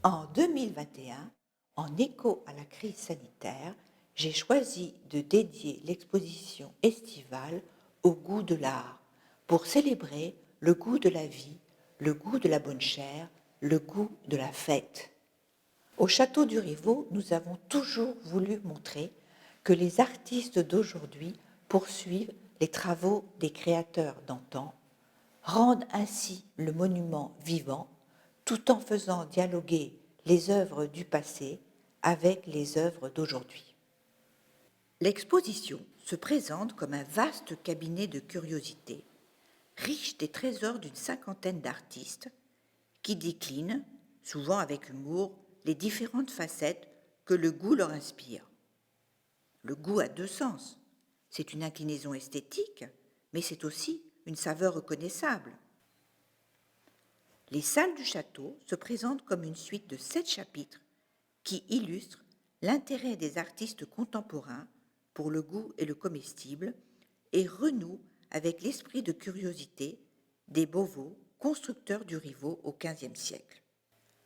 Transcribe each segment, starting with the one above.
En 2021, en écho à la crise sanitaire, j'ai choisi de dédier l'exposition estivale au goût de l'art pour célébrer le goût de la vie, le goût de la bonne chère, le goût de la fête. Au Château du Rivaux, nous avons toujours voulu montrer que les artistes d'aujourd'hui poursuivent les travaux des créateurs d'antan, rendent ainsi le monument vivant, tout en faisant dialoguer les œuvres du passé avec les œuvres d'aujourd'hui. L'exposition se présente comme un vaste cabinet de curiosités, riche des trésors d'une cinquantaine d'artistes qui déclinent, souvent avec humour, les différentes facettes que le goût leur inspire. Le goût a deux sens. C'est une inclinaison esthétique, mais c'est aussi une saveur reconnaissable. Les salles du château se présentent comme une suite de 7 chapitres qui illustrent l'intérêt des artistes contemporains pour le goût et le comestible et renouent avec l'esprit de curiosité des Beauvau, constructeurs du Rivaux au XVe siècle.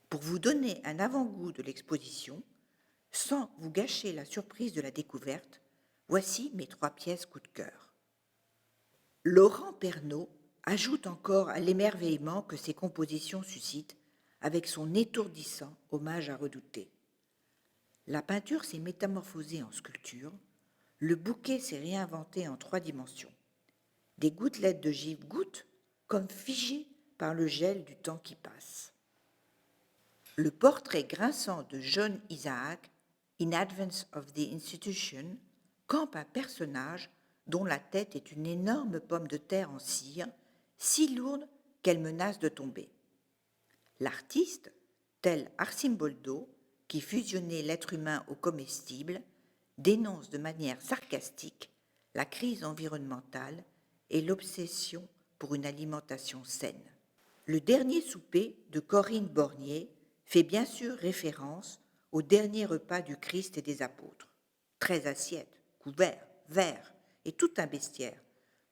Pour vous donner un avant-goût de l'exposition, sans vous gâcher la surprise de la découverte, voici mes 3 pièces coup de cœur. Laurent Pernaut ajoute encore à l'émerveillement que ses compositions suscitent avec son étourdissant hommage à redouter. La peinture s'est métamorphosée en sculpture, le bouquet s'est réinventé en 3 dimensions. Des gouttelettes de givre-gouttes comme figées par le gel du temps qui passe. Le portrait grinçant de John Isaac, In Advance of the Institution, campe un personnage dont la tête est une énorme pomme de terre en cire, si lourde qu'elle menace de tomber. L'artiste, tel Arcimboldo, qui fusionnait l'être humain au comestible, dénonce de manière sarcastique la crise environnementale et l'obsession pour une alimentation saine. Le dernier souper de Corinne Bornier fait bien sûr référence au dernier repas du Christ et des apôtres. 13 assiettes, couverts, verres et tout un bestiaire,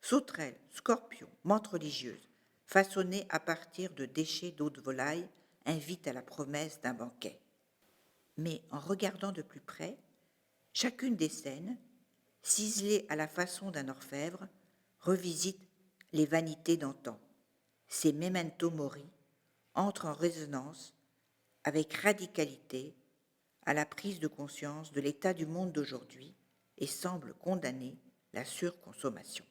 sauterelles, scorpions, menthes religieuses, façonnées à partir de déchets d'eau de volaille, invitent à la promesse d'un banquet. Mais en regardant de plus près, chacune des scènes, ciselées à la façon d'un orfèvre, revisite les vanités d'antan. Ces memento mori entrent en résonance avec radicalité à la prise de conscience de l'état du monde d'aujourd'hui et semblent condamner la surconsommation.